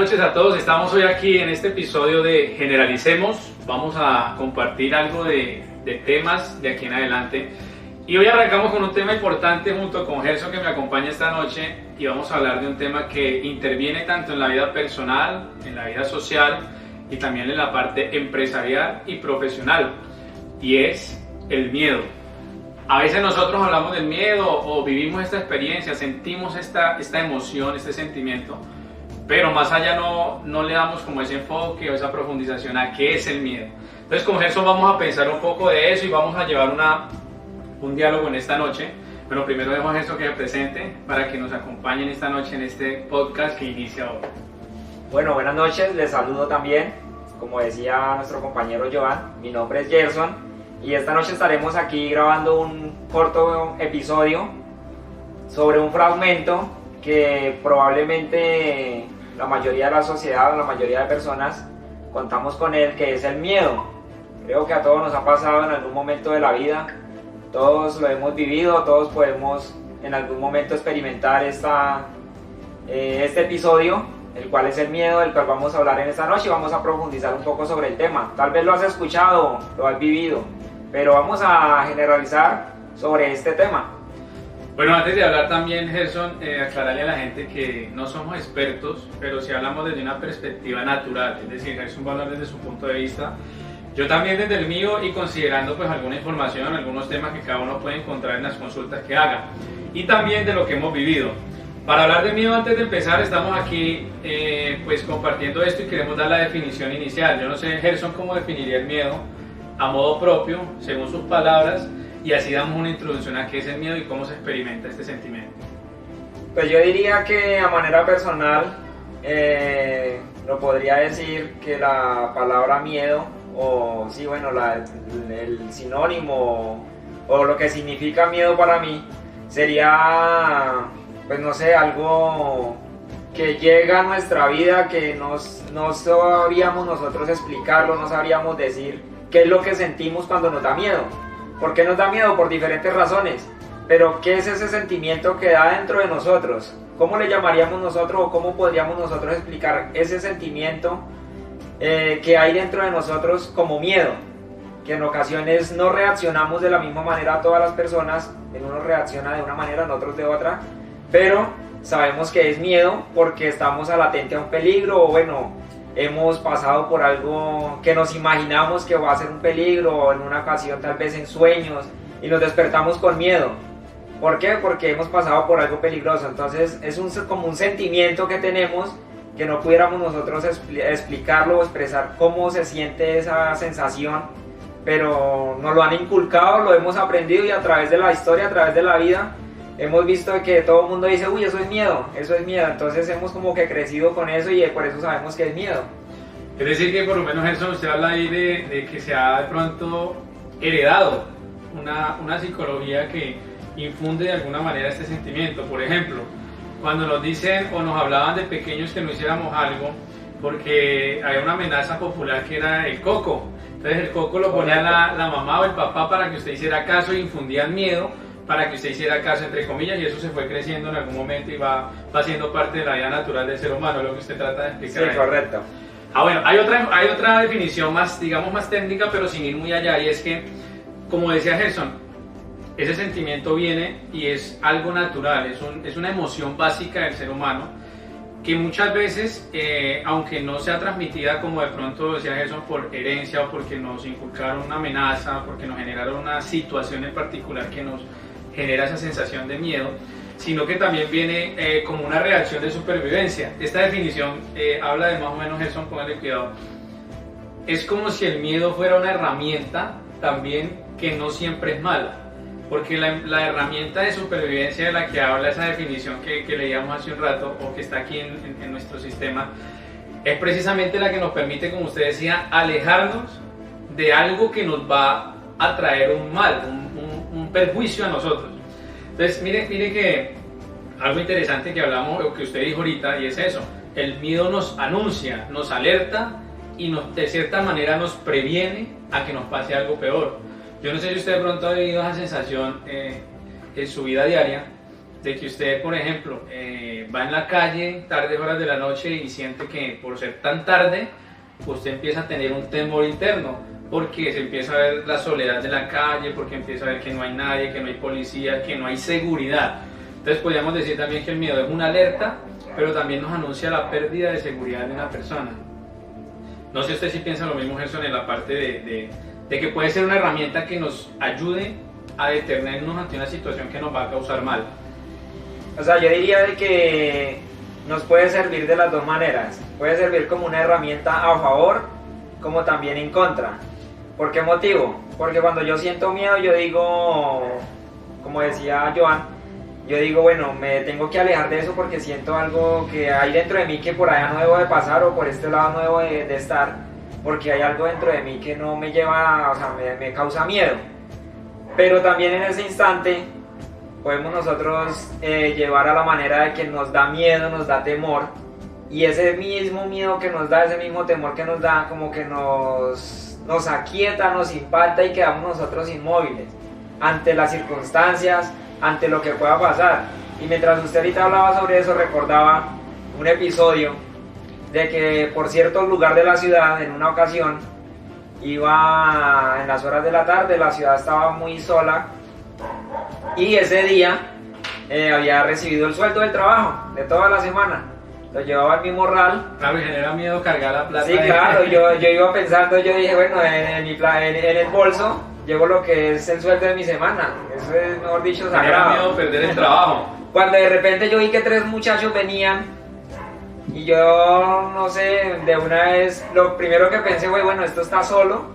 noches a todos. Estamos hoy aquí en este episodio de Generalicemos. Vamos a compartir algo de temas de aquí en adelante. Y hoy arrancamos con un tema importante junto con Gerson, que me acompaña esta noche, y vamos a hablar de un tema que interviene tanto en la vida personal, en la vida social y también en la parte empresarial y profesional, y es el miedo. A veces nosotros hablamos del miedo o vivimos esta experiencia, sentimos esta emoción, este sentimiento, pero más allá no le damos como ese enfoque o esa profundización a qué es el miedo. Entonces con Gerson vamos a pensar un poco de eso y vamos a llevar un diálogo en esta noche. Bueno, primero dejo a Gerson que se presente para que nos acompañen esta noche en este podcast que inicia hoy. Bueno, buenas noches, les saludo también. Como decía nuestro compañero Joan, mi nombre es Gerson. Y esta noche estaremos aquí grabando un corto episodio sobre un fragmento que probablemente la mayoría de la sociedad o la mayoría de personas contamos con él, que es el miedo. Creo que a todos nos ha pasado en algún momento de la vida, todos lo hemos vivido, todos podemos en algún momento experimentar este episodio, el cual es el miedo, del cual vamos a hablar en esta noche y vamos a profundizar un poco sobre el tema. Tal vez lo has escuchado, lo has vivido, pero vamos a generalizar sobre este tema. Bueno, antes de hablar también, Gerson, aclararle a la gente que no somos expertos, pero si hablamos desde una perspectiva natural, es decir, Gerson va a hablar desde su punto de vista, yo también desde el mío, y considerando pues alguna información, algunos temas que cada uno puede encontrar en las consultas que haga, y también de lo que hemos vivido. Para hablar de miedo, antes de empezar, estamos aquí pues compartiendo esto y queremos dar la definición inicial. Yo no sé, Gerson, cómo definiría el miedo a modo propio, según sus palabras, y así damos una introducción a qué es el miedo y cómo se experimenta este sentimiento. Pues yo diría que a manera personal lo podría decir que la palabra miedo, o sí, bueno, el sinónimo o lo que significa miedo para mí sería, pues no sé, algo que llega a nuestra vida que no sabríamos nosotros explicarlo, no sabríamos decir qué es lo que sentimos cuando nos da miedo. ¿Por qué nos da miedo? Por diferentes razones. Pero ¿qué es ese sentimiento que da dentro de nosotros? ¿Cómo le llamaríamos nosotros o cómo podríamos nosotros explicar ese sentimiento que hay dentro de nosotros como miedo? Que en ocasiones no reaccionamos de la misma manera a todas las personas. En uno reacciona de una manera, en otros de otra. Pero sabemos que es miedo porque estamos a latente a un peligro, o bueno, hemos pasado por algo que nos imaginamos que va a ser un peligro, o en una ocasión tal vez en sueños, y nos despertamos con miedo. ¿Por qué? Porque hemos pasado por algo peligroso. Entonces es como un sentimiento que tenemos que no pudiéramos nosotros explicarlo o expresar cómo se siente esa sensación, pero nos lo han inculcado, lo hemos aprendido, y a través de la historia, a través de la vida, hemos visto que todo el mundo dice, uy, eso es miedo, entonces hemos como que crecido con eso y por eso sabemos que es miedo. Es decir que por lo menos Gerson, usted habla ahí de que se ha de pronto heredado una psicología que infunde de alguna manera este sentimiento. Por ejemplo, cuando nos dicen o nos hablaban de pequeños que no hiciéramos algo porque había una amenaza popular que era el coco, entonces el coco lo ponía la mamá o el papá para que usted hiciera caso, y infundían miedo para que usted hiciera caso, entre comillas, y eso se fue creciendo en algún momento y va siendo parte de la vida natural del ser humano, lo que usted trata de explicar. Sí, correcto. Bueno, hay otra definición más, digamos, más técnica, pero sin ir muy allá, y es que, como decía Gerson, ese sentimiento viene y es algo natural, es una emoción básica del ser humano, que muchas veces, aunque no sea transmitida como de pronto decía Gerson, por herencia o porque nos inculcaron una amenaza, porque nos generaron una situación en particular que nos genera esa sensación de miedo, sino que también viene como una reacción de supervivencia. Esta definición habla de más o menos, Gerson, póngale cuidado, es como si el miedo fuera una herramienta también que no siempre es mala, porque la herramienta de supervivencia de la que habla esa definición que leíamos hace un rato, o que está aquí en nuestro sistema, es precisamente la que nos permite, como usted decía, alejarnos de algo que nos va a traer un mal, un perjuicio a nosotros. Entonces, mire que algo interesante que hablamos, o que usted dijo ahorita, y es eso: el miedo nos anuncia, nos alerta y de cierta manera nos previene a que nos pase algo peor. Yo no sé si usted de pronto ha vivido esa sensación en su vida diaria, de que usted, por ejemplo, va en la calle tardes horas de la noche y siente que por ser tan tarde, usted empieza a tener un temor interno, porque se empieza a ver la soledad de la calle, porque empieza a ver que no hay nadie, que no hay policía, que no hay seguridad. Entonces podríamos decir también que el miedo es una alerta, pero también nos anuncia la pérdida de seguridad de una persona. No sé usted si piensa lo mismo, Gerson, en la parte de que puede ser una herramienta que nos ayude a detenernos ante una situación que nos va a causar mal. O sea, yo diría de que nos puede servir de las dos maneras. Puede servir como una herramienta a favor, como también en contra. ¿Por qué motivo? Porque cuando yo siento miedo, yo digo, como decía Joan, yo digo, bueno, me tengo que alejar de eso porque siento algo que hay dentro de mí que por allá no debo de pasar, o por este lado no debo de estar, porque hay algo dentro de mí que no me lleva, o sea, me causa miedo. Pero también en ese instante podemos nosotros llevar a la manera de que nos da miedo, nos da temor, y ese mismo miedo que nos da, ese mismo temor que nos da, como que nos aquieta, nos impacta y quedamos nosotros inmóviles ante las circunstancias, ante lo que pueda pasar. Y mientras usted ahorita hablaba sobre eso, recordaba un episodio de que por cierto lugar de la ciudad, en una ocasión, iba en las horas de la tarde, la ciudad estaba muy sola, y ese día había recibido el sueldo del trabajo de toda la semana. Lo llevaba en mi morral. Claro, y genera miedo cargar la plata. Sí, claro, yo iba pensando, yo dije, bueno, en el bolso llevo lo que es el sueldo de mi semana. Eso es, mejor dicho, sagrado. Genera miedo perder el trabajo. Cuando de repente yo vi que 3 muchachos venían, y yo, no sé, de una vez, lo primero que pensé fue, bueno, esto está solo,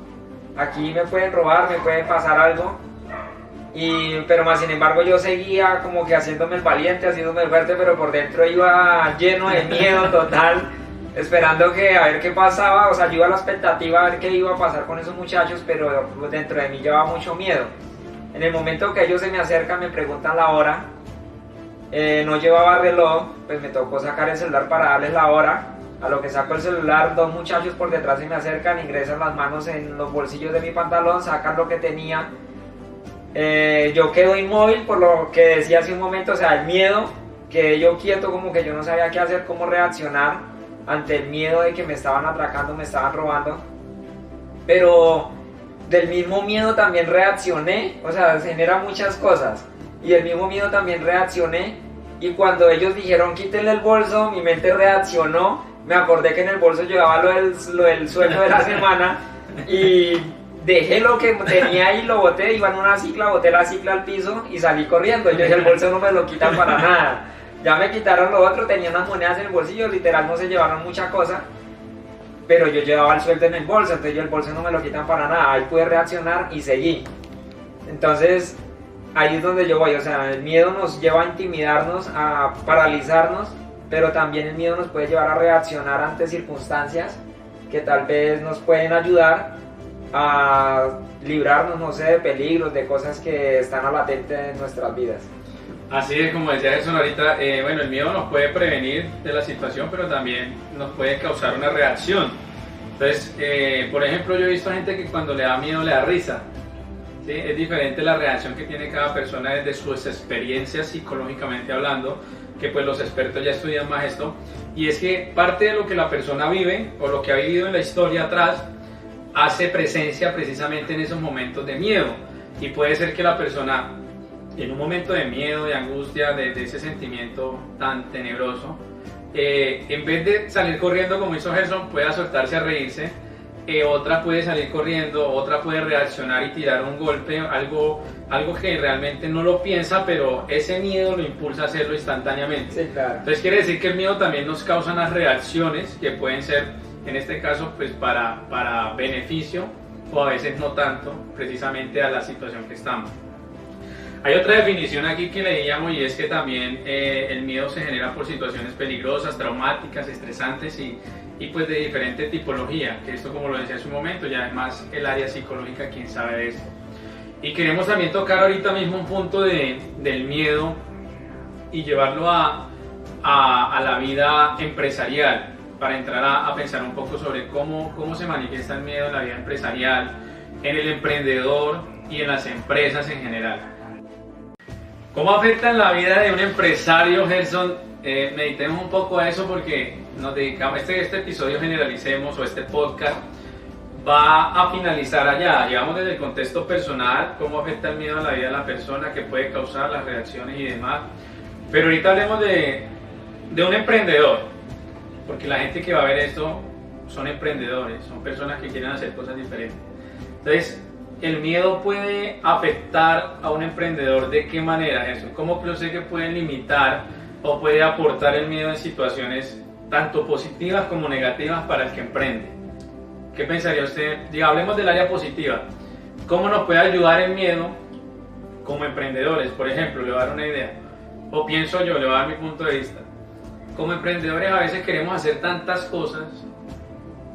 aquí me pueden robar, me puede pasar algo. Pero más sin embargo yo seguía como que haciéndome el valiente, haciéndome el fuerte, pero por dentro iba lleno de miedo total, esperando que a ver qué pasaba. O sea, yo iba a la expectativa a ver qué iba a pasar con esos muchachos, pero dentro de mí llevaba mucho miedo. En el momento que ellos se me acercan, me preguntan la hora, no llevaba reloj, pues me tocó sacar el celular para darles la hora. A lo que saco el celular, 2 muchachos por detrás se me acercan, ingresan las manos en los bolsillos de mi pantalón, sacan lo que tenía. Yo quedo inmóvil por lo que decía hace un momento, o sea, el miedo, quedé yo quieto, como que yo no sabía qué hacer, cómo reaccionar ante el miedo de que me estaban atracando, me estaban robando. Pero del mismo miedo también reaccioné, o sea, se generan muchas cosas, y del mismo miedo también reaccioné. Y cuando ellos dijeron quítenle el bolso, mi mente reaccionó, me acordé que en el bolso llevaba lo del sueldo de la semana, y dejé lo que tenía ahí, lo boté, iba en una cicla, boté la cicla al piso y salí corriendo. Yo dije, el bolso no me lo quitan para nada. Ya me quitaron lo otro, tenía unas monedas en el bolsillo, literal no se llevaron mucha cosa, pero yo llevaba el sueldo en el bolso, entonces yo el bolso no me lo quitan para nada. Ahí pude reaccionar y seguí. Entonces ahí es donde yo voy, o sea, el miedo nos lleva a intimidarnos, a paralizarnos, pero también el miedo nos puede llevar a reaccionar ante circunstancias que tal vez nos pueden ayudar a librarnos, no sé, de peligros, de cosas que están a latente en nuestras vidas. Así es, como decía Gerson ahorita, bueno, el miedo nos puede prevenir de la situación, pero también nos puede causar una reacción. Entonces, por ejemplo, yo he visto gente que cuando le da miedo le da risa, ¿sí? Es diferente la reacción que tiene cada persona desde sus experiencias psicológicamente hablando, que pues los expertos ya estudian más esto, y es que parte de lo que la persona vive o lo que ha vivido en la historia atrás hace presencia precisamente en esos momentos de miedo, y puede ser que la persona en un momento de miedo, de angustia, de ese sentimiento tan tenebroso, en vez de salir corriendo como hizo Gerson, pueda soltarse a reírse, otra puede salir corriendo, otra puede reaccionar y tirar un golpe, algo que realmente no lo piensa, pero ese miedo lo impulsa a hacerlo instantáneamente. Sí, claro. Entonces quiere decir que el miedo también nos causa unas reacciones que pueden ser, en este caso, pues para beneficio, o a veces no tanto, precisamente a la situación que estamos. Hay otra definición aquí que leíamos, y es que también el miedo se genera por situaciones peligrosas, traumáticas, estresantes y pues de diferente tipología, que esto, como lo decía hace un momento, ya es más el área psicológica quien sabe de esto. Y queremos también tocar ahorita mismo un punto del miedo y llevarlo a la vida empresarial, para entrar a pensar un poco sobre cómo se manifiesta el miedo en la vida empresarial, en el emprendedor y en las empresas en general. ¿Cómo afecta en la vida de un empresario, Gerson? Meditemos un poco a eso porque nos dedicamos, este episodio generalicemos o este podcast va a finalizar allá. Llevamos desde el contexto personal, cómo afecta el miedo a la vida de la persona, qué puede causar, las reacciones y demás. Pero ahorita hablemos de un emprendedor, porque la gente que va a ver esto son emprendedores, son personas que quieren hacer cosas diferentes. Entonces, ¿el miedo puede afectar a un emprendedor de qué manera, Gerson? ¿Cómo sé que puede limitar o puede aportar el miedo en situaciones tanto positivas como negativas para el que emprende? ¿Qué pensaría usted? Hablemos del área positiva. ¿Cómo nos puede ayudar el miedo como emprendedores? Por ejemplo, le voy a dar una idea. O pienso yo, le voy a dar mi punto de vista. Como emprendedores a veces queremos hacer tantas cosas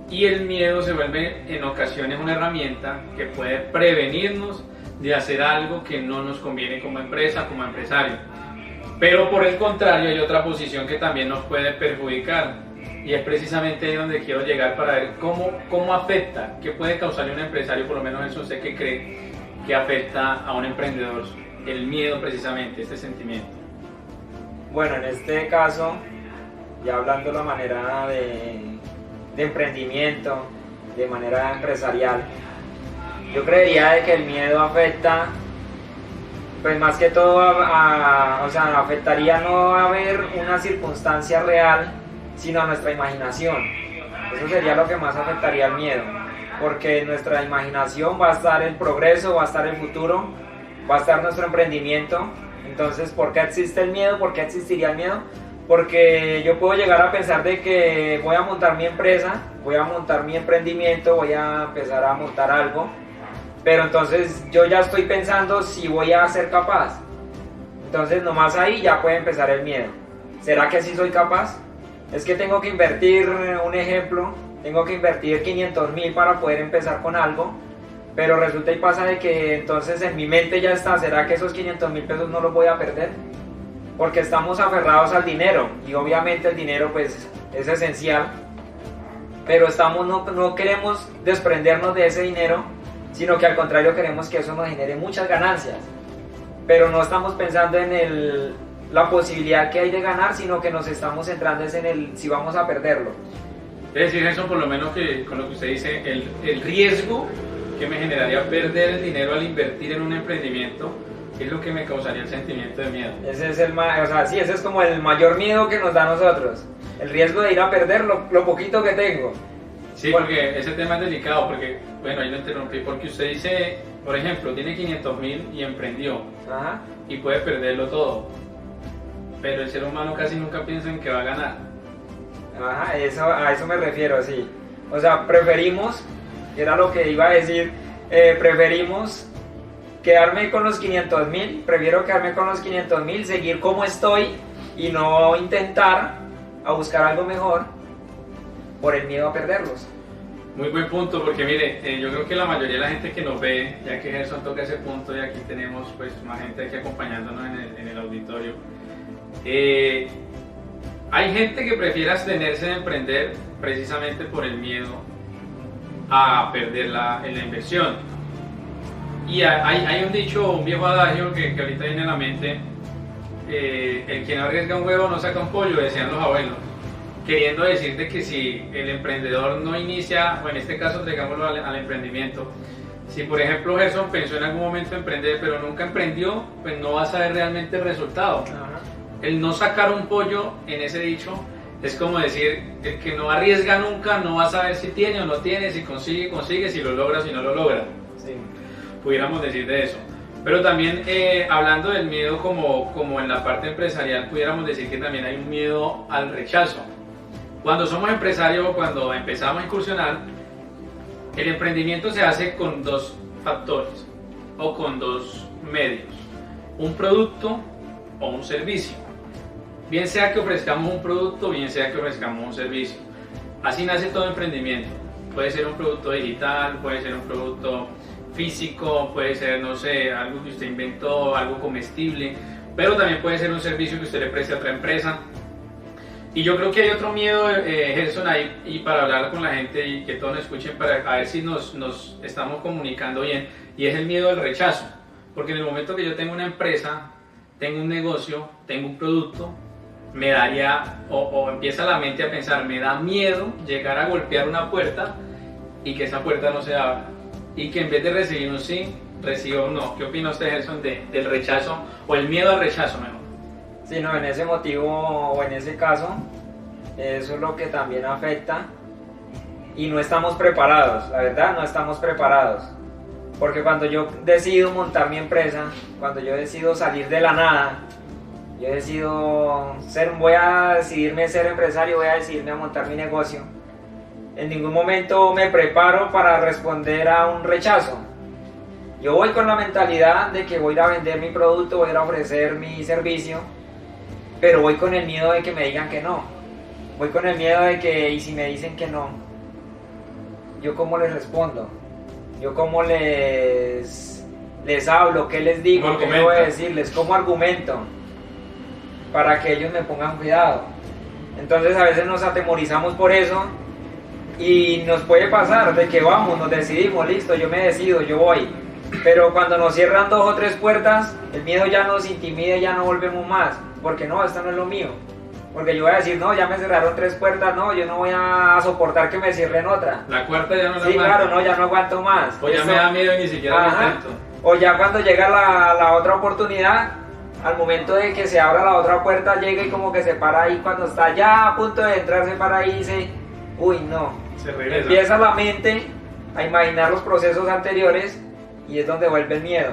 y el miedo se vuelve en ocasiones una herramienta que puede prevenirnos de hacer algo que no nos conviene como empresa, como empresario. Pero por el contrario hay otra posición que también nos puede perjudicar y es precisamente ahí donde quiero llegar para ver cómo afecta, qué puede causarle a un empresario, por lo menos eso usted que cree que afecta a un emprendedor, el miedo precisamente, este sentimiento. Bueno, en este caso, ya hablando de la manera de emprendimiento, de manera empresarial, yo creería de que el miedo afecta, pues más que todo, o sea, afectaría no a ver una circunstancia real, sino a nuestra imaginación. Eso sería lo que más afectaría el miedo, porque en nuestra imaginación va a estar el progreso, va a estar el futuro, va a estar nuestro emprendimiento. Entonces, ¿por qué existe el miedo? ¿Por qué existiría el miedo? Porque yo puedo llegar a pensar de que voy a montar mi empresa, voy a montar mi emprendimiento, voy a empezar a montar algo, pero entonces yo ya estoy pensando si voy a ser capaz. Entonces nomás ahí ya puede empezar el miedo. ¿Será que sí soy capaz? Es que tengo que invertir, un ejemplo, tengo que invertir 500.000 para poder empezar con algo, pero resulta y pasa de que entonces en mi mente ya está, ¿será que esos 500.000 pesos no los voy a perder? Porque estamos aferrados al dinero y obviamente el dinero pues es esencial, pero no queremos desprendernos de ese dinero, sino que al contrario queremos que eso nos genere muchas ganancias, pero no estamos pensando en la posibilidad que hay de ganar, sino que nos estamos centrando en si vamos a perderlo. Es decir, eso por lo menos que con lo que usted dice, el riesgo que me generaría perder el dinero al invertir en un emprendimiento es lo que me causaría el sentimiento de miedo. Ese es ese es como el mayor miedo que nos da a nosotros, el riesgo de ir a perder lo poquito que tengo. Sí, porque ese tema es delicado, porque, bueno, ahí lo interrumpí, porque usted dice, por ejemplo, tiene 500.000 y emprendió. Ajá. Y puede perderlo todo, pero el ser humano casi nunca piensa en que va a ganar. Ajá, a eso me refiero, sí. O sea, preferimos, era lo que iba a decir, preferimos quedarme con los 500.000, prefiero quedarme con los 500.000, seguir como estoy y no intentar a buscar algo mejor por el miedo a perderlos. Muy buen punto, porque mire, yo creo que la mayoría de la gente que nos ve, ya que Gerson toca ese punto y aquí tenemos pues más gente aquí acompañándonos en el auditorio, hay gente que prefiere abstenerse de emprender precisamente por el miedo a perder en la inversión. Y hay un dicho, un viejo adagio que ahorita viene a la mente, el que no arriesga un huevo no saca un pollo, decían los abuelos, queriendo decirte que si el emprendedor no inicia, o en este caso traigámoslo al emprendimiento, si por ejemplo Gerson pensó en algún momento emprender pero nunca emprendió, pues no va a saber realmente el resultado. Ajá. El no sacar un pollo en ese dicho es como decir, el que no arriesga nunca no va a saber si tiene o no tiene, si consigue, si lo logra, si no lo logra. Sí. Pudiéramos decir de eso. Pero también hablando del miedo como en la parte empresarial, pudiéramos decir que también hay un miedo al rechazo. Cuando somos empresarios o cuando empezamos a incursionar, el emprendimiento se hace con dos factores o con dos medios, un producto o un servicio. Bien sea que ofrezcamos un producto, bien sea que ofrezcamos un servicio. Así nace todo emprendimiento. Puede ser un producto digital, puede ser un producto físico, puede ser, no sé, algo que usted inventó, algo comestible, pero también puede ser un servicio que usted le preste a otra empresa. Y yo creo que hay otro miedo, Gerson, ahí, y para hablar con la gente y que todos nos escuchen, para a ver si nos estamos comunicando bien, y es el miedo al rechazo. Porque en el momento que yo tengo una empresa tengo un negocio, tengo un producto, me daría, o empieza la mente a pensar, me da miedo llegar a golpear una puerta y que esa puerta no se abra. Y que en vez de recibir un sí, reciba un no. ¿Qué opina usted, Gerson, del rechazo o el miedo al rechazo mejor? Sí, no, en ese motivo o en ese caso, eso es lo que también afecta y no estamos preparados, la verdad no estamos preparados. Porque cuando yo decido montar mi empresa, cuando yo decido salir de la nada, yo decido voy a decidirme ser empresario, voy a decidirme a montar mi negocio, en ningún momento me preparo para responder a un rechazo. Yo voy con la mentalidad de que voy a ir a vender mi producto, voy a ir a ofrecer mi servicio, pero voy con el miedo de que me digan que no. Voy con el miedo de que, y si me dicen que no, ¿yo cómo les respondo? ¿Yo cómo les hablo? ¿Qué les digo? ¿Qué voy a decirles? ¿Cómo argumento? Para que ellos me pongan cuidado. Entonces a veces nos atemorizamos por eso y nos puede pasar de que vamos, nos decidimos, listo, yo me decido, yo voy. Pero cuando nos cierran 2 o 3 puertas, el miedo ya nos intimida y ya no volvemos más. Porque no, esto no es lo mío. Porque yo voy a decir, no, ya me cerraron 3 puertas, no, yo no voy a soportar que me cierren otra. La cuarta ya no la aguanto. Sí, claro, no, ya no aguanto más. O ya me da miedo y ni siquiera lo intento. O ya cuando llega la otra oportunidad, al momento de que se abra la otra puerta, llega y como que se para ahí, cuando está ya a punto de entrar, se para ahí y dice, uy, no. Se regresa. Empieza la mente a imaginar los procesos anteriores y es donde vuelve el miedo.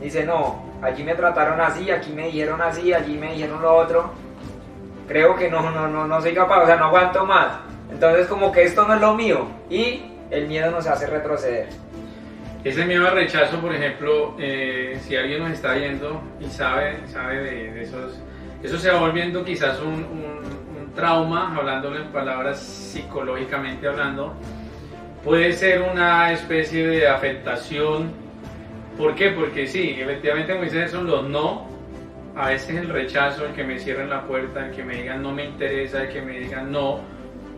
Dice, no, allí me trataron así, aquí me dijeron así, allí me dijeron lo otro. Creo que no soy capaz, o sea, no aguanto más. Entonces como que esto no es lo mío y el miedo nos hace retroceder. Ese miedo al rechazo, por ejemplo, si alguien nos está viendo y sabe de esos, eso se va volviendo quizás un trauma, hablándolo en palabras psicológicamente hablando, puede ser una especie de afectación. ¿Por qué? Porque sí, efectivamente como dice Gerson, los no, a veces el rechazo, el que me cierren la puerta, el que me digan no me interesa, el que me digan no,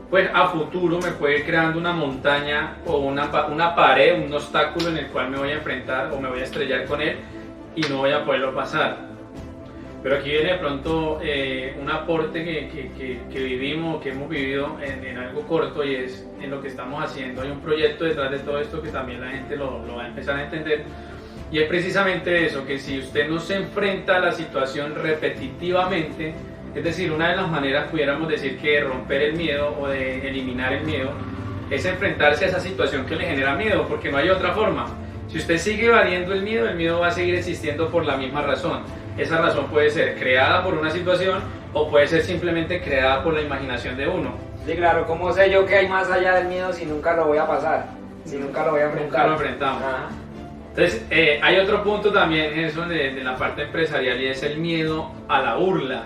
pues a futuro me puede ir creando una montaña o una pared, un obstáculo en el cual me voy a enfrentar o me voy a estrellar con él y no voy a poderlo pasar. Pero aquí viene de pronto un aporte que vivimos, que hemos vivido en algo corto y es en lo que estamos haciendo. Hay un proyecto detrás de todo esto que también la gente lo va a empezar a entender. Y es precisamente eso, que si usted no se enfrenta a la situación repetitivamente, es decir, una de las maneras pudiéramos decir que romper el miedo o de eliminar el miedo, es enfrentarse a esa situación que le genera miedo, porque no hay otra forma. Si usted sigue evadiendo el miedo va a seguir existiendo por la misma razón. Esa razón puede ser creada por una situación o puede ser simplemente creada por la imaginación de uno. Sí, claro, ¿cómo sé yo que hay más allá del miedo si nunca lo voy a pasar? Si nunca lo voy a enfrentar. Nunca lo enfrentamos. Ajá. Entonces, hay otro punto también, Gerson, de la parte empresarial y es el miedo a la burla,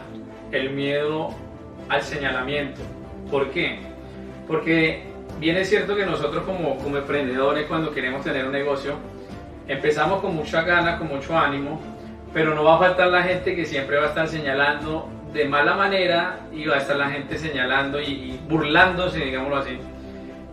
el miedo al señalamiento. ¿Por qué? Porque bien es cierto que nosotros como emprendedores, cuando queremos tener un negocio, empezamos con mucha gana, con mucho ánimo, pero no va a faltar la gente que siempre va a estar señalando de mala manera y va a estar la gente señalando y burlándose, digámoslo así,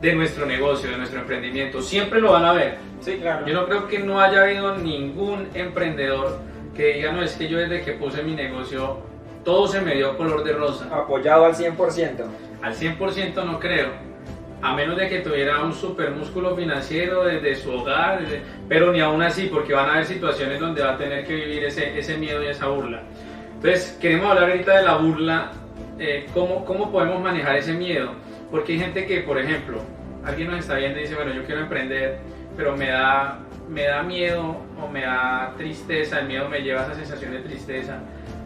de nuestro negocio, de nuestro emprendimiento. Siempre lo van a ver. Sí, claro. Yo no creo que no haya habido ningún emprendedor que diga, no, es que yo desde que puse mi negocio todo se me dio color de rosa. Apoyado al 100%. Al 100% no creo, a menos de que tuviera un super músculo financiero desde su hogar, pero ni aún así, porque van a haber situaciones donde va a tener que vivir ese miedo y esa burla. Entonces, queremos hablar ahorita de la burla, cómo podemos manejar ese miedo, porque hay gente que, por ejemplo, alguien nos está viendo y dice, bueno, yo quiero emprender, pero me da miedo o me da tristeza, el miedo me lleva a esa sensación de tristeza,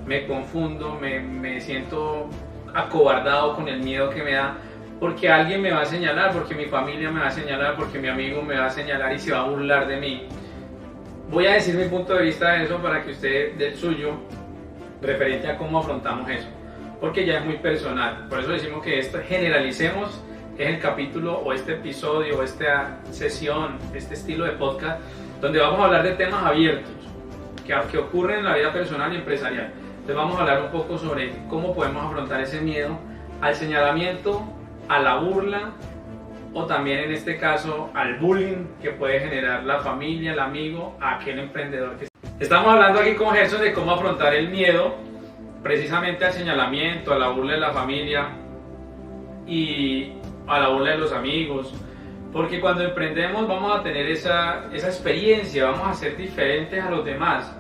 me confundo, me siento acobardado con el miedo que me da, porque alguien me va a señalar, porque mi familia me va a señalar, porque mi amigo me va a señalar y se va a burlar de mí. Voy a decir mi punto de vista de eso para que usted dé el suyo referente a cómo afrontamos eso, porque ya es muy personal. Por eso decimos que esto generalicemos, es el capítulo o este episodio o esta sesión, este estilo de podcast, donde vamos a hablar de temas abiertos que ocurren en la vida personal y empresarial. Entonces vamos a hablar un poco sobre cómo podemos afrontar ese miedo al señalamiento, a la burla o también en este caso al bullying que puede generar la familia, el amigo, aquel emprendedor que... Estamos hablando aquí con Gerson de cómo afrontar el miedo precisamente al señalamiento, a la burla de la familia y a la burla de los amigos, porque cuando emprendemos vamos a tener esa experiencia, vamos a ser diferentes a los demás.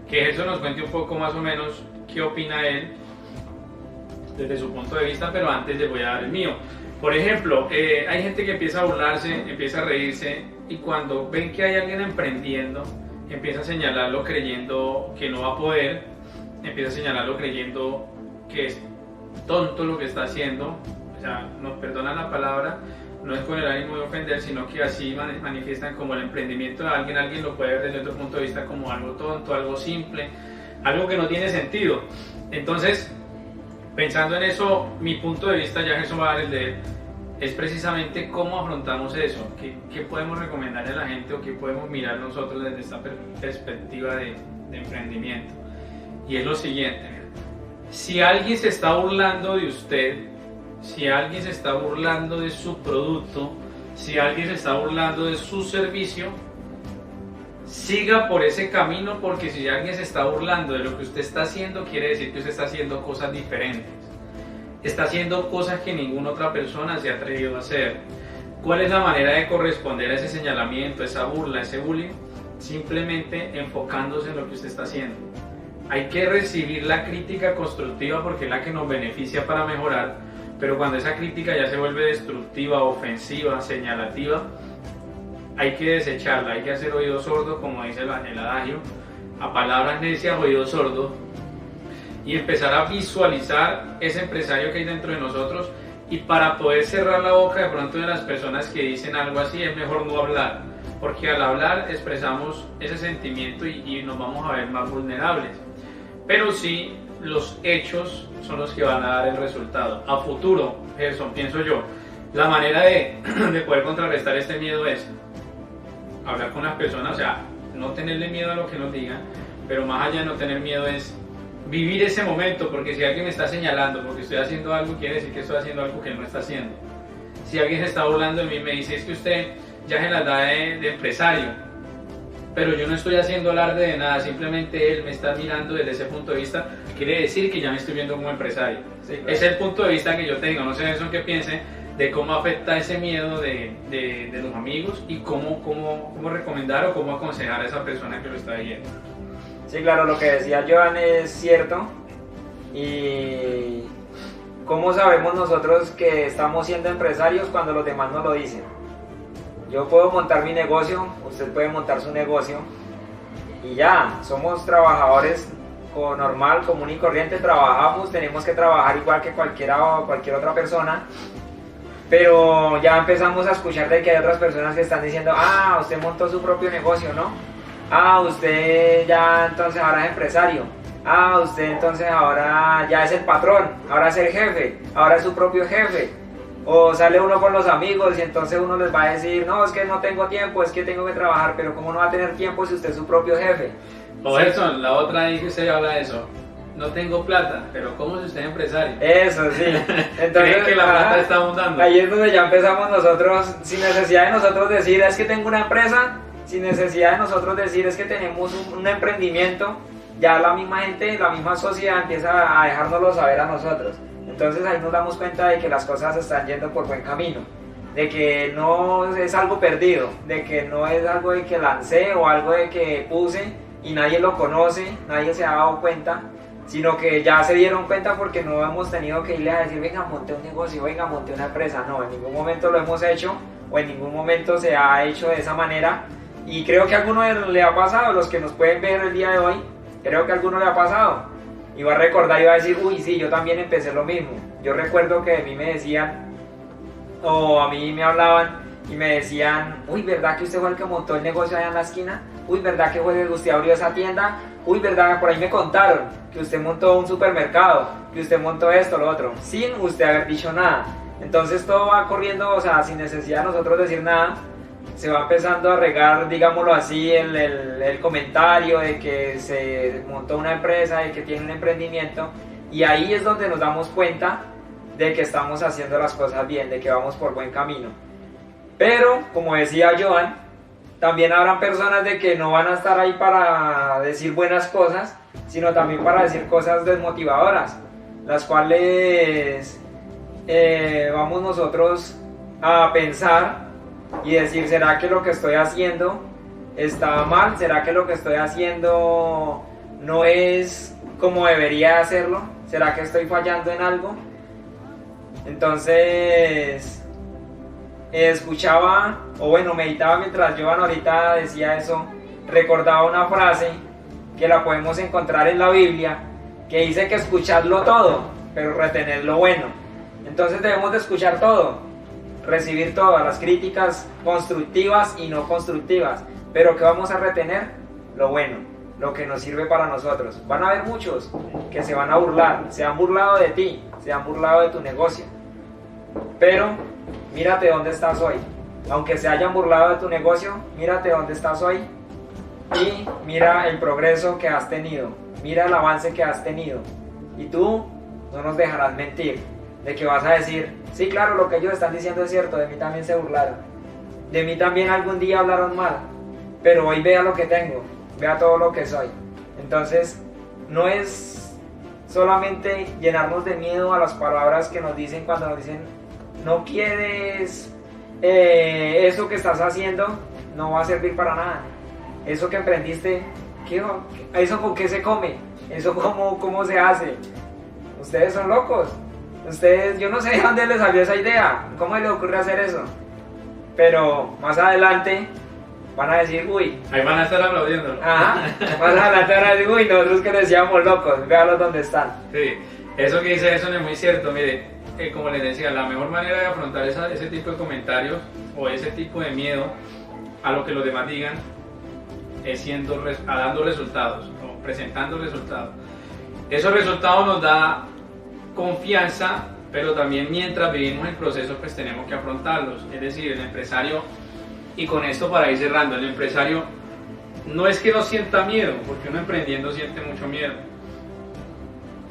Que Gerson nos cuente un poco más o menos qué opina él desde su punto de vista, pero antes les voy a dar el mío. Por ejemplo, hay gente que empieza a burlarse, empieza a reírse, y cuando ven que hay alguien emprendiendo, empieza a señalarlo creyendo que no va a poder, empieza a señalarlo creyendo que es tonto lo que está haciendo. O sea, nos perdonan la palabra, no es con el ánimo de ofender, sino que así manifiestan como el emprendimiento de alguien. Alguien lo puede ver desde otro punto de vista como algo tonto, algo simple, algo que no tiene sentido. Entonces, pensando en eso, mi punto de vista, ya Gerson va a dar el de él, es precisamente cómo afrontamos eso, qué podemos recomendarle a la gente o qué podemos mirar nosotros desde esta perspectiva de emprendimiento. Y es lo siguiente: si alguien se está burlando de usted, si alguien se está burlando de su producto, si alguien se está burlando de su servicio, siga por ese camino, porque si alguien se está burlando de lo que usted está haciendo, quiere decir que usted está haciendo cosas diferentes. Está haciendo cosas que ninguna otra persona se ha atrevido a hacer. ¿Cuál es la manera de corresponder a ese señalamiento, a esa burla, a ese bullying? Simplemente enfocándose en lo que usted está haciendo. Hay que recibir la crítica constructiva porque es la que nos beneficia para mejorar, pero cuando esa crítica ya se vuelve destructiva, ofensiva, señalativa, hay que desecharla, hay que hacer oído sordo, como dice el adagio, a palabras necias, oído sordo, y empezar a visualizar ese empresario que hay dentro de nosotros. Y para poder cerrar la boca de pronto de las personas que dicen algo así, es mejor no hablar, porque al hablar expresamos ese sentimiento y nos vamos a ver más vulnerables. Pero sí, los hechos son los que van a dar el resultado. A futuro, Gerson, pienso yo, la manera de poder contrarrestar este miedo es hablar con las personas, o sea, no tenerle miedo a lo que nos digan, pero más allá de no tener miedo es vivir ese momento, porque si alguien me está señalando porque estoy haciendo algo, quiere decir que estoy haciendo algo que él no está haciendo. Si alguien se está burlando de mí, me dice: es que usted ya se las da de empresario, pero yo no estoy haciendo alarde de nada, simplemente él me está mirando desde ese punto de vista, quiere decir que ya me estoy viendo como empresario. Sí, claro. Ese es el punto de vista que yo tengo. No sé eso qué piense de cómo afecta ese miedo de los amigos y cómo recomendar o cómo aconsejar a esa persona que lo está viendo. Sí, claro, lo que decía Joan es cierto. Y ¿cómo sabemos nosotros que estamos siendo empresarios cuando los demás no lo dicen? Yo puedo montar mi negocio, usted puede montar su negocio y ya, somos trabajadores normal, común y corriente, trabajamos, tenemos que trabajar igual que cualquier otra persona, pero ya empezamos a escuchar de que hay otras personas que están diciendo: ah, usted montó su propio negocio, ¿no? Ah, usted ya entonces ahora es empresario. Ah, usted entonces ahora ya es el patrón, ahora es el jefe, ahora es su propio jefe. O sale uno con los amigos y entonces uno les va a decir: no, es que no tengo tiempo, es que tengo que trabajar. Pero ¿cómo no va a tener tiempo si usted es su propio jefe? O Gerson, la otra ahí que usted habla de eso: no tengo plata, pero ¿cómo es usted empresario? Eso sí. Entonces, ¿creen que la plata está abundando? Ahí es donde ya empezamos nosotros, sin necesidad de nosotros decir: es que tengo una empresa, sin necesidad de nosotros decir: es que tenemos un emprendimiento. Ya la misma gente, la misma sociedad empieza a dejárnoslo saber a nosotros. Entonces ahí nos damos cuenta de que las cosas están yendo por buen camino, de que no es algo perdido, de que no es algo de que lancé o algo de que puse y nadie lo conoce, nadie se ha dado cuenta, sino que ya se dieron cuenta porque no hemos tenido que irle a decir: venga, monte un negocio, venga, monte una empresa. No, en ningún momento lo hemos hecho o en ningún momento se ha hecho de esa manera. Y creo que a alguno le ha pasado, los que nos pueden ver el día de hoy, creo que a alguno le ha pasado. Y va a recordar y va a decir: uy, sí, yo también empecé lo mismo. Yo recuerdo que de mí me decían, o a mí me hablaban y me decían: uy, ¿verdad que usted fue el que montó el negocio allá en la esquina? Uy, ¿verdad que fue el que usted abrió esa tienda? Uy, ¿verdad? Por ahí me contaron que usted montó un supermercado, que usted montó esto, lo otro, sin usted haber dicho nada. Entonces todo va corriendo, o sea, sin necesidad de nosotros decir nada. Se va empezando a regar, digámoslo así, el comentario de que se montó una empresa, de que tiene un emprendimiento, y ahí es donde nos damos cuenta de que estamos haciendo las cosas bien, de que vamos por buen camino. Pero, como decía Joan, también habrán personas de que no van a estar ahí para decir buenas cosas, sino también para decir cosas desmotivadoras, las cuales vamos nosotros a pensar y decir, ¿será que lo que estoy haciendo está mal? ¿Será que lo que estoy haciendo no es como debería hacerlo? ¿Será que estoy fallando en algo? Entonces, escuchaba, o bueno, meditaba mientras Joan ahorita decía eso, recordaba una frase que la podemos encontrar en la Biblia, que dice que escuchadlo todo, pero retener lo bueno. Entonces debemos de escuchar todo, recibir todas las críticas constructivas y no constructivas, pero ¿qué vamos a retener? Lo bueno, lo que nos sirve para nosotros. Van a haber muchos que se van a burlar, se han burlado de ti, se han burlado de tu negocio, pero mírate dónde estás hoy. Aunque se hayan burlado de tu negocio, mírate dónde estás hoy y mira el progreso que has tenido, mira el avance que has tenido, y tú no nos dejarás mentir, de que vas a decir, sí, claro, lo que ellos están diciendo es cierto, de mí también se burlaron, de mí también algún día hablaron mal, pero hoy vea lo que tengo, vea todo lo que soy. Entonces, no es solamente llenarnos de miedo a las palabras que nos dicen cuando nos dicen, no quieres, eso que estás haciendo no va a servir para nada, eso que emprendiste, ¿eso con qué se come? ¿Eso cómo se hace? Ustedes son locos. Ustedes, yo no sé de dónde les salió esa idea, cómo les ocurre hacer eso, pero más adelante van a decir, uy, ahí van a estar aplaudiendo. Ajá, más adelante van a decir, uy, nosotros que decíamos locos, véanlos dónde están. Sí, eso que dice eso es muy cierto. Mire, como les decía, la mejor manera de afrontar ese tipo de comentarios o ese tipo de miedo a lo que los demás digan es dando resultados o presentando resultados. Esos resultados nos da confianza, pero también mientras vivimos el proceso pues tenemos que afrontarlos. Es decir, el empresario, y con esto para ir cerrando, el empresario no es que no sienta miedo, porque uno emprendiendo siente mucho miedo.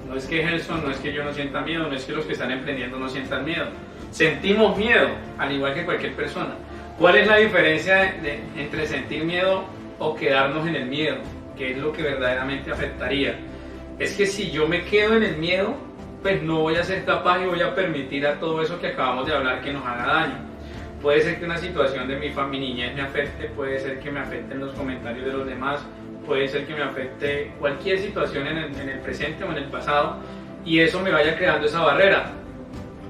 No es que Gerson, no es que yo no sienta miedo, no es que los que están emprendiendo no sientan miedo. Sentimos miedo, al igual que cualquier persona. ¿Cuál es la diferencia entre sentir miedo o quedarnos en el miedo? ¿Qué es lo que verdaderamente afectaría? Es que si yo me quedo en el miedo, pues no voy a ser capaz y voy a permitir a todo eso que acabamos de hablar que nos haga daño. Puede ser que una situación de mi niñez me afecte, puede ser que me afecten los comentarios de los demás, puede ser que me afecte cualquier situación en el presente o en el pasado, y eso me vaya creando esa barrera.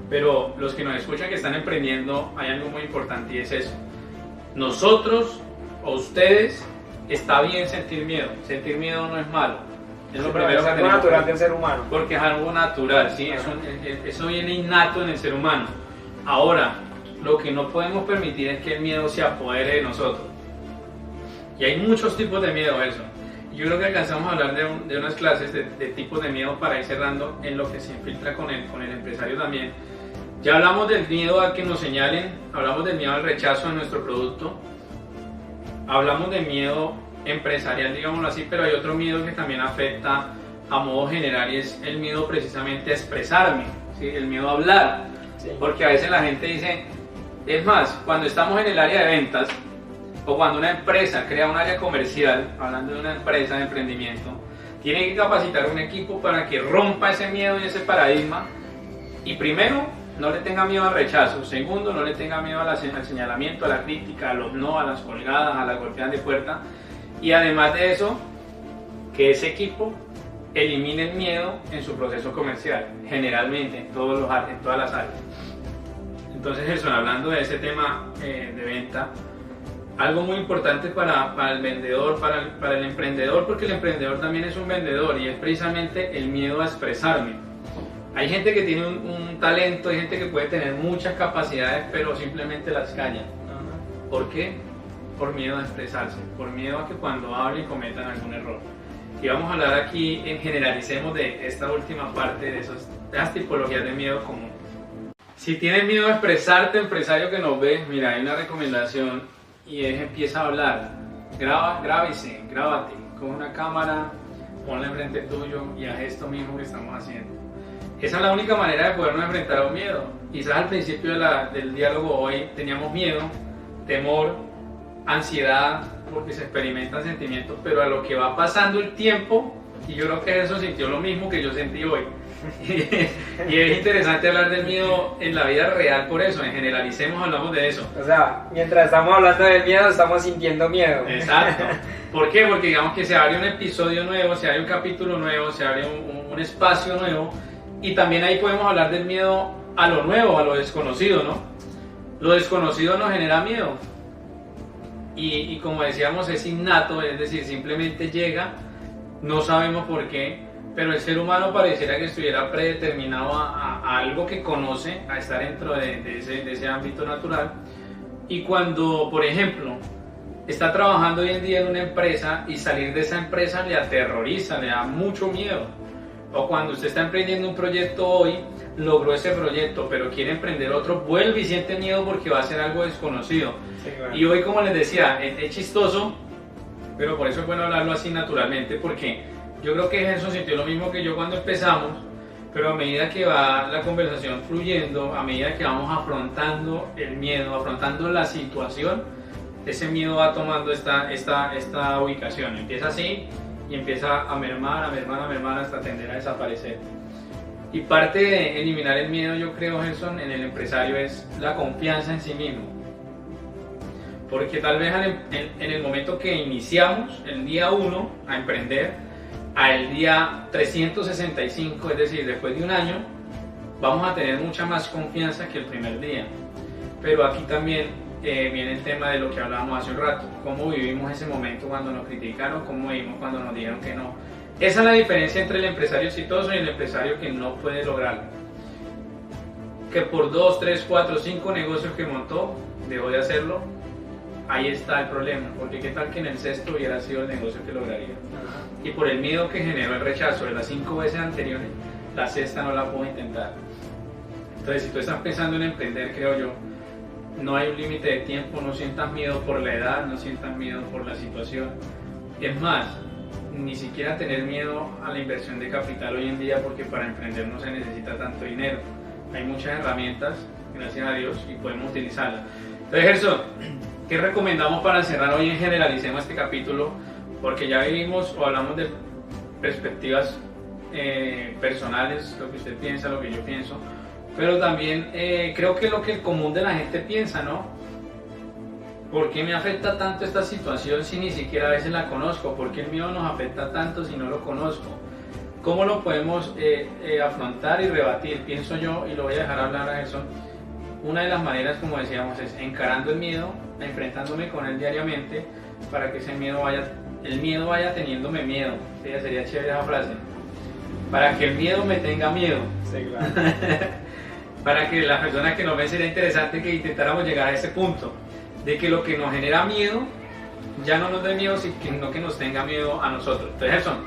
Pero los que nos escuchan que están emprendiendo, hay algo muy importante y es eso. Nosotros o ustedes, está bien sentir miedo no es malo. Es lo primero que es algo natural del ser humano. Porque es algo natural, ¿sí? Eso viene innato en el ser humano. Ahora, lo que no podemos permitir es que el miedo se apodere de nosotros. Y hay muchos tipos de miedo, eso. Yo creo que alcanzamos a hablar de unas clases de tipos de miedo para ir cerrando en lo que se infiltra con el empresario también. Ya hablamos del miedo a que nos señalen, hablamos del miedo al rechazo de nuestro producto, hablamos del miedo empresarial, digámoslo así, pero hay otro miedo que también afecta a modo general y es el miedo precisamente a expresarme, ¿sí? El miedo a hablar, sí. Porque a veces la gente dice, es más, cuando estamos en el área de ventas o cuando una empresa crea un área comercial, hablando de una empresa de emprendimiento, tiene que capacitar un equipo para que rompa ese miedo y ese paradigma y primero, no le tenga miedo al rechazo, segundo, no le tenga miedo al señalamiento, a la crítica, a los no, a las colgadas, a las golpeadas de puerta. Y además de eso, que ese equipo elimine el miedo en su proceso comercial, generalmente en todas las áreas. Entonces, Gerson, hablando de ese tema de venta, algo muy importante para el vendedor, para el emprendedor, porque el emprendedor también es un vendedor y es precisamente el miedo a expresarme. Hay gente que tiene un talento, hay gente que puede tener muchas capacidades, pero simplemente las calla. ¿Por qué? Por miedo a expresarse, por miedo a que cuando hablen cometan algún error. Y vamos a hablar aquí, generalicemos de esta última parte de esas tipologías de miedo común. Si tienes miedo a expresarte, empresario que nos ve, mira, hay una recomendación y es empieza a hablar. Grábate, con una cámara, ponla enfrente tuyo y haz esto mismo que estamos haciendo. Esa es la única manera de podernos enfrentar a un miedo. Quizás al principio del diálogo hoy teníamos miedo, temor, ansiedad porque se experimentan sentimientos, pero a lo que va pasando el tiempo, y yo creo que eso sintió lo mismo que yo sentí hoy. Y es interesante hablar del miedo en la vida real por eso, en Generalicemos hablamos de eso. O sea, mientras estamos hablando del miedo, estamos sintiendo miedo. Exacto. ¿Por qué? Porque digamos que se abre un episodio nuevo, se abre un capítulo nuevo, se abre un espacio nuevo, y también ahí podemos hablar del miedo a lo nuevo, a lo desconocido, ¿no? Lo desconocido nos genera miedo. Y como decíamos, es innato, es decir, simplemente llega, no sabemos por qué, pero el ser humano pareciera que estuviera predeterminado a algo que conoce, a estar dentro de ese ámbito natural. Y cuando, por ejemplo, está trabajando hoy en día en una empresa y salir de esa empresa le aterroriza, le da mucho miedo. O cuando usted está emprendiendo un proyecto hoy, logró ese proyecto, pero quiere emprender otro, vuelve y siente miedo porque va a ser algo desconocido. Sí, claro. Y hoy, como les decía, es chistoso, pero por eso es bueno hablarlo así naturalmente, porque yo creo que Gerson sintió lo mismo que yo cuando empezamos, pero a medida que va la conversación fluyendo, a medida que vamos afrontando el miedo, afrontando la situación, ese miedo va tomando esta ubicación. Empieza así y empieza a mermar hasta tender a desaparecer. Y parte de eliminar el miedo, yo creo, Gerson, en el empresario es la confianza en sí mismo. Porque tal vez en el momento que iniciamos, el día 1 a emprender, al día 365, es decir, después de un año, vamos a tener mucha más confianza que el primer día. Pero aquí también viene el tema de lo que hablábamos hace un rato, cómo vivimos ese momento cuando nos criticaron, cómo vivimos cuando nos dijeron que no. Esa es la diferencia entre el empresario exitoso y el empresario que no puede lograrlo. Que por 2, 3, 4, 5 negocios que montó, dejó de hacerlo. Ahí está el problema, porque qué tal que en el sexto hubiera sido el negocio que lograría. Y por el miedo que generó el rechazo de las 5 veces anteriores, la sexta no la puedo intentar. Entonces, si tú estás pensando en emprender, creo yo, no hay un límite de tiempo, no sientas miedo por la edad, no sientas miedo por la situación. Es más, ni siquiera tener miedo a la inversión de capital hoy en día, porque para emprender no se necesita tanto dinero. Hay muchas herramientas, gracias a Dios, y podemos utilizarlas. Entonces, Gerson, ¿qué recomendamos para cerrar hoy en Generalicemos este capítulo? Porque ya vivimos o hablamos de perspectivas personales, lo que usted piensa, lo que yo pienso, pero también creo que lo que el común de la gente piensa, ¿no? ¿Por qué me afecta tanto esta situación si ni siquiera a veces la conozco? ¿Por qué el miedo nos afecta tanto si no lo conozco? ¿Cómo lo podemos afrontar y rebatir? Pienso yo, y lo voy a dejar hablar a Gerson, una de las maneras, como decíamos, es encarando el miedo, enfrentándome con él diariamente, para que el miedo vaya teniéndome miedo. Sí, sería chévere esa frase. Para que el miedo me tenga miedo. Sí, claro. Para que las personas que nos ven, sería interesante que intentáramos llegar a ese punto, de que lo que nos genera miedo ya no nos dé miedo, sino que nos tenga miedo a nosotros. Entonces, Gerson,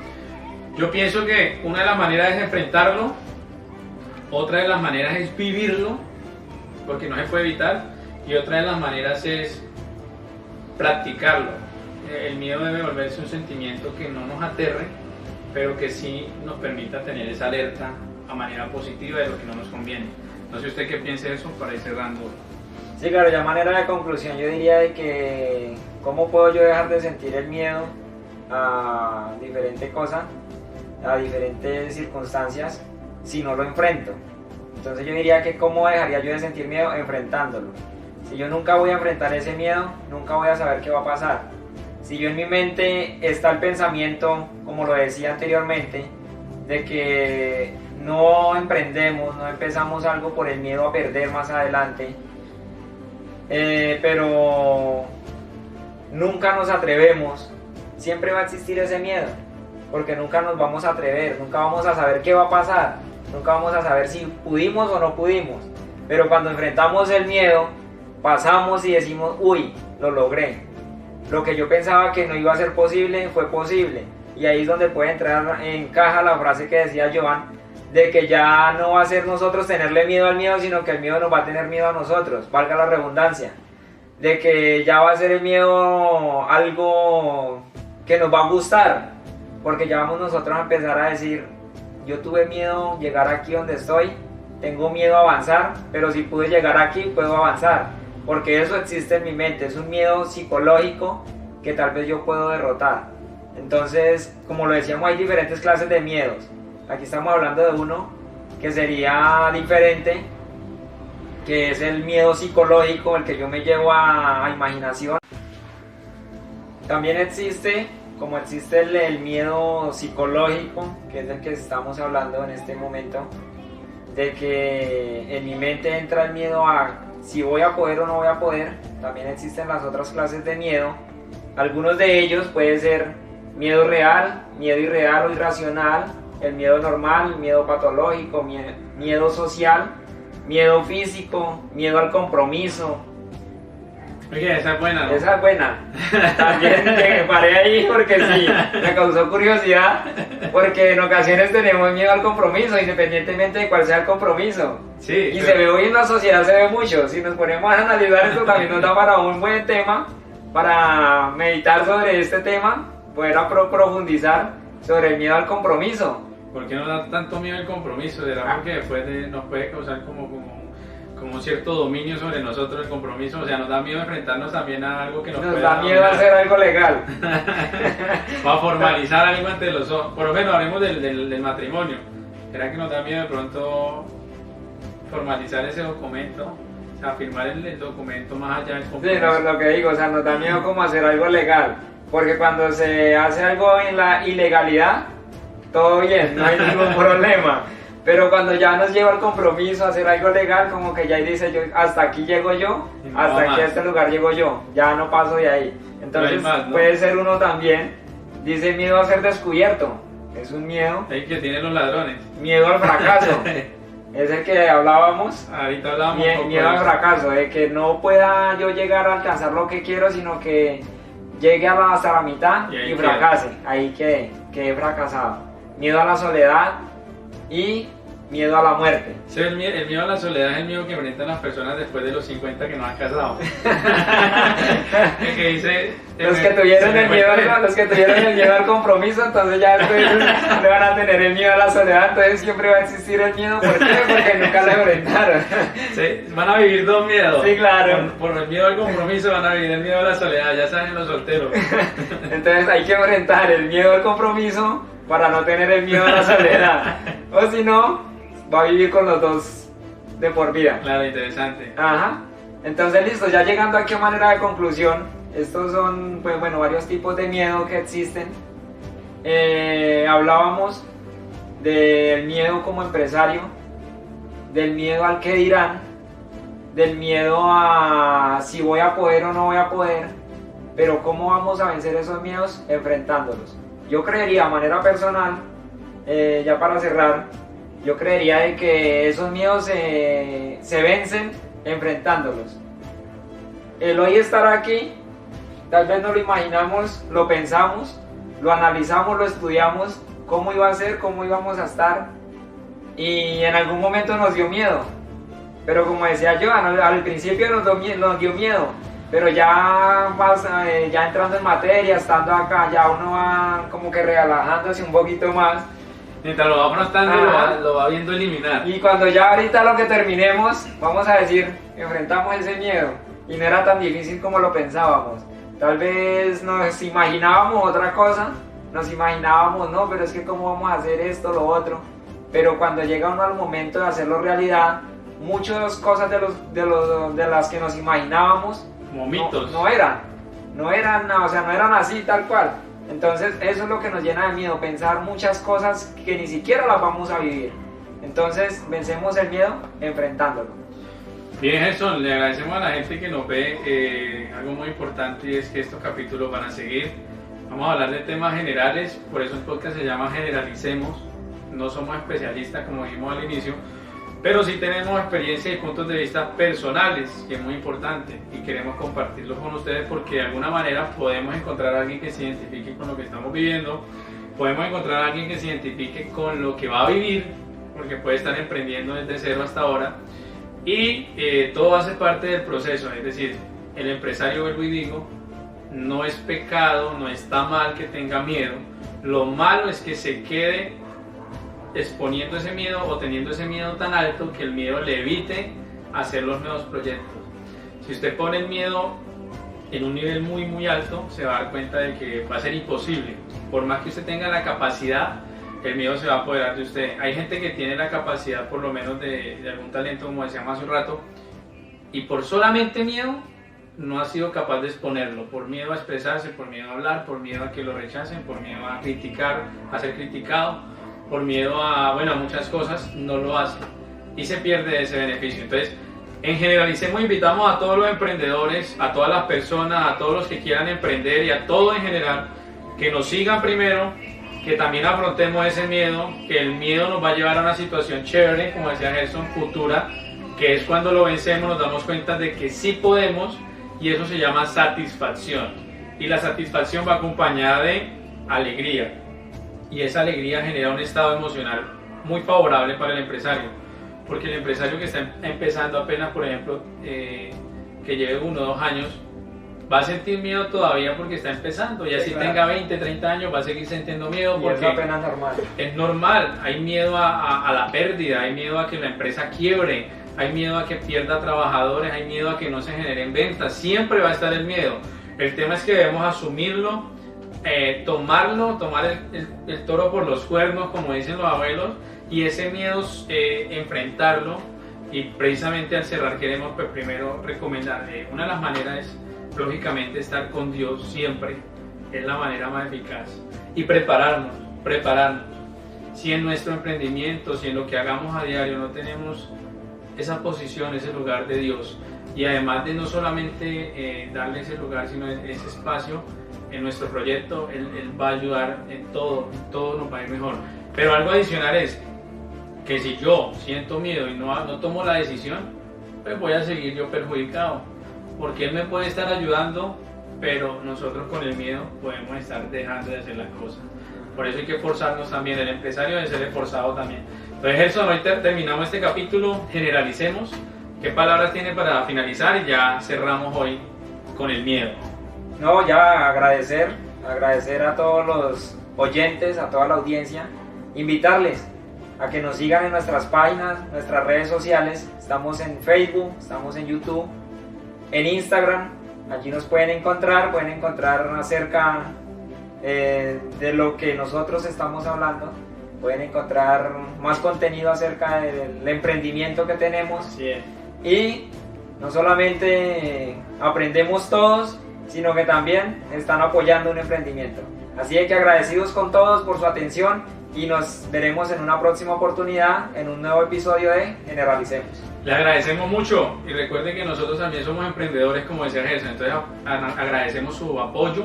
yo pienso que una de las maneras es enfrentarlo, otra de las maneras es vivirlo, porque no se puede evitar, y otra de las maneras es practicarlo. El miedo debe volverse un sentimiento que no nos aterre, pero que sí nos permita tener esa alerta a manera positiva de lo que no nos conviene. No sé usted qué piensa de eso para ir cerrando. Sí, claro, ya manera de conclusión yo diría de que ¿cómo puedo yo dejar de sentir el miedo a diferentes cosas, a diferentes circunstancias, si no lo enfrento? Entonces yo diría que ¿cómo dejaría yo de sentir miedo? Enfrentándolo. Si yo nunca voy a enfrentar ese miedo, nunca voy a saber qué va a pasar. Si yo en mi mente está el pensamiento, como lo decía anteriormente, de que no emprendemos, no empezamos algo por el miedo a perder más adelante, pero nunca nos atrevemos, siempre va a existir ese miedo, porque nunca nos vamos a atrever, nunca vamos a saber qué va a pasar, nunca vamos a saber si pudimos o no pudimos, pero cuando enfrentamos el miedo, pasamos y decimos, uy, lo logré, lo que yo pensaba que no iba a ser posible, fue posible, y ahí es donde puede entrar en caja la frase que decía Joan, de que ya no va a ser nosotros tenerle miedo al miedo, sino que el miedo nos va a tener miedo a nosotros, valga la redundancia, de que ya va a ser el miedo algo que nos va a gustar, porque ya vamos nosotros a empezar a decir, yo tuve miedo llegar aquí donde estoy, tengo miedo a avanzar, pero si pude llegar aquí, puedo avanzar, porque eso existe en mi mente, es un miedo psicológico que tal vez yo puedo derrotar. Entonces, como lo decíamos, hay diferentes clases de miedos. Aquí estamos hablando de uno que sería diferente, que es el miedo psicológico, el que yo me llevo a imaginación. También existe, como existe el miedo psicológico, que es el que estamos hablando en este momento, de que en mi mente entra el miedo a si voy a poder o no voy a poder. También existen las otras clases de miedo. Algunos de ellos pueden ser miedo real, miedo irreal o irracional, el miedo normal, el miedo patológico, miedo social, miedo físico, miedo al compromiso. Oye, esa es buena, ¿no? Esa es buena. También me paré ahí porque sí, me causó curiosidad, porque en ocasiones tenemos miedo al compromiso, independientemente de cuál sea el compromiso. Sí, y se ve hoy en la sociedad, se ve mucho. Si nos ponemos a analizar esto, también nos da para un buen tema, para meditar sobre este tema, poder profundizar sobre el miedo al compromiso. ¿Por qué nos da tanto miedo el compromiso? ¿Será porque después nos puede causar como un cierto dominio sobre nosotros el compromiso? O sea, nos da miedo enfrentarnos también a algo que nos da pueda miedo a hacer algo legal. Va a formalizar algo ante los ojos. Por lo menos hablemos del matrimonio. ¿Será que nos da miedo de pronto formalizar ese documento? O sea, firmar el documento más allá del compromiso. Sí, lo que digo, o sea, nos da miedo como hacer algo legal. Porque cuando se hace algo en la ilegalidad, todo bien, no hay ningún problema. Pero cuando ya nos lleva el compromiso a hacer algo legal, como que ya dice yo, hasta aquí llego yo, no hasta aquí más. a este lugar llego yo, ya no paso de ahí. Entonces más, ¿no? puede ser uno también, dice miedo a ser descubierto, es un miedo. El que tienen los ladrones. Miedo al fracaso, es el que hablábamos. Ahorita hablábamos un poco Miedo de al eso. fracaso, de que no pueda yo llegar a alcanzar lo que quiero, sino que llegue hasta la mitad Y ahí y fracase, ahí quedé fracasado. Miedo a la soledad y miedo a la muerte. Sí, el miedo a la soledad es el miedo que enfrentan las personas después de los 50 que no han casado. El que dice... Los que tuvieron el miedo al compromiso, entonces ya después le van a tener el miedo a la soledad, entonces siempre va a existir el miedo. ¿Por qué? Porque nunca lo enfrentaron. Sí, van a vivir dos miedos. Sí, claro. Por el miedo al compromiso van a vivir el miedo a la soledad, ya saben los solteros. Entonces hay que enfrentar el miedo al compromiso para no tener el miedo a la soledad. O si no, va a vivir con los dos de por vida. Claro, interesante. Ajá. Entonces listo, ya llegando aquí a manera de conclusión, estos son pues bueno varios tipos de miedo que existen. Hablábamos del miedo como empresario, del miedo al que dirán, del miedo a si voy a poder o no voy a poder, pero ¿cómo vamos a vencer esos miedos? Enfrentándolos. Yo creería, a manera personal, ya para cerrar, yo creería de que esos miedos se vencen enfrentándolos. El hoy estar aquí, tal vez no lo imaginamos, lo pensamos, lo analizamos, lo estudiamos, cómo iba a ser, cómo íbamos a estar, y en algún momento nos dio miedo. Pero como decía yo, al principio nos dio miedo, pero ya entrando en materia, estando acá, ya uno va como que relajándose un poquito más. Mientras lo va afrontando, lo va viendo eliminar. Y cuando ya ahorita lo que terminemos, vamos a decir, enfrentamos ese miedo y no era tan difícil como lo pensábamos. Tal vez nos imaginábamos otra cosa, nos imaginábamos, no, pero es que cómo vamos a hacer esto, lo otro. Pero cuando llega uno al momento de hacerlo realidad, muchas cosas de las que nos imaginábamos como mitos. No eran, o sea, no eran así tal cual. Entonces eso es lo que nos llena de miedo, pensar muchas cosas que ni siquiera las vamos a vivir. Entonces vencemos el miedo enfrentándolo. Bien, Gerson, le agradecemos a la gente que nos ve. Algo muy importante y es que estos capítulos van a seguir. Vamos a hablar de temas generales, por eso el podcast se llama Generalicemos. No somos especialistas como dijimos al inicio, pero sí tenemos experiencia y puntos de vista personales, que es muy importante, y queremos compartirlos con ustedes porque de alguna manera podemos encontrar a alguien que se identifique con lo que estamos viviendo, podemos encontrar a alguien que se identifique con lo que va a vivir, porque puede estar emprendiendo desde cero hasta ahora, y todo hace parte del proceso. Es decir, el empresario, vuelvo y digo, no es pecado, no está mal que tenga miedo, lo malo es que se quede exponiendo ese miedo o teniendo ese miedo tan alto que el miedo le evite hacer los nuevos proyectos. Si usted pone el miedo en un nivel muy alto, se va a dar cuenta de que va a ser imposible. Por más que usted tenga la capacidad, el miedo se va a apoderar de usted. Hay gente que tiene la capacidad por lo menos de algún talento, como decíamos hace un rato, y por solamente miedo no ha sido capaz de exponerlo, por miedo a expresarse, por miedo a hablar, por miedo a que lo rechacen, por miedo a criticar, a ser criticado, por miedo a, bueno, a muchas cosas, no lo hace y se pierde ese beneficio. Entonces, en Generalicemos invitamos a todos los emprendedores, a todas las personas, a todos los que quieran emprender y a todo en general, que nos sigan primero, que también afrontemos ese miedo, que el miedo nos va a llevar a una situación chévere, como decía Gerson, futura, que es cuando lo vencemos, nos damos cuenta de que sí podemos, y eso se llama satisfacción. Y la satisfacción va acompañada de alegría, y esa alegría genera un estado emocional muy favorable para el empresario, porque el empresario que está empezando apenas, por ejemplo, que lleve 1 o 2 años, va a sentir miedo todavía porque está empezando, y así claro, tenga 20, 30 años va a seguir sintiendo miedo, porque es apenas normal. Es normal, hay miedo a la pérdida, hay miedo a que la empresa quiebre, hay miedo a que pierda trabajadores, hay miedo a que no se generen ventas, siempre va a estar el miedo. El tema es que debemos asumirlo, tomar el toro por los cuernos, como dicen los abuelos, y ese miedo enfrentarlo. Y precisamente al cerrar queremos pues, primero recomendar, una de las maneras es lógicamente estar con Dios siempre, es la manera más eficaz, y prepararnos. Si en nuestro emprendimiento, si en lo que hagamos a diario no tenemos esa posición, ese lugar de Dios, y además de no solamente darle ese lugar, sino ese espacio en nuestro proyecto, Él va a ayudar en todo nos va a ir mejor. Pero algo adicional es que si yo siento miedo y no tomo la decisión, pues voy a seguir yo perjudicado, porque Él me puede estar ayudando, pero nosotros con el miedo podemos estar dejando de hacer las cosas. Por eso hay que forzarnos también, el empresario debe ser esforzado también. Entonces, Gerson, hoy terminamos este capítulo, generalicemos. ¿Qué palabras tiene para finalizar? Y ya cerramos hoy con el miedo. No, ya agradecer a todos los oyentes, a toda la audiencia, invitarles a que nos sigan en nuestras páginas, nuestras redes sociales. Estamos en Facebook, estamos en YouTube, en Instagram. Allí nos pueden encontrar acerca de lo que nosotros estamos hablando. Pueden encontrar más contenido acerca del emprendimiento que tenemos. Sí. Y no solamente aprendemos todos, sino que también están apoyando un emprendimiento. Así que agradecidos con todos por su atención y nos veremos en una próxima oportunidad en un nuevo episodio de Generalicemos. Le agradecemos mucho y recuerden que nosotros también somos emprendedores, como decía Gerson. Entonces agradecemos su apoyo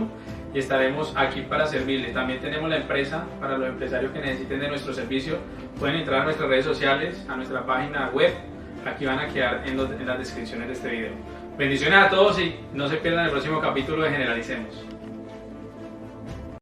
y estaremos aquí para servirles. También tenemos la empresa para los empresarios que necesiten de nuestro servicio. Pueden entrar a nuestras redes sociales, a nuestra página web. Aquí van a quedar en las descripciones de este video. Bendiciones a todos y no se pierdan el próximo capítulo de Generalicemos.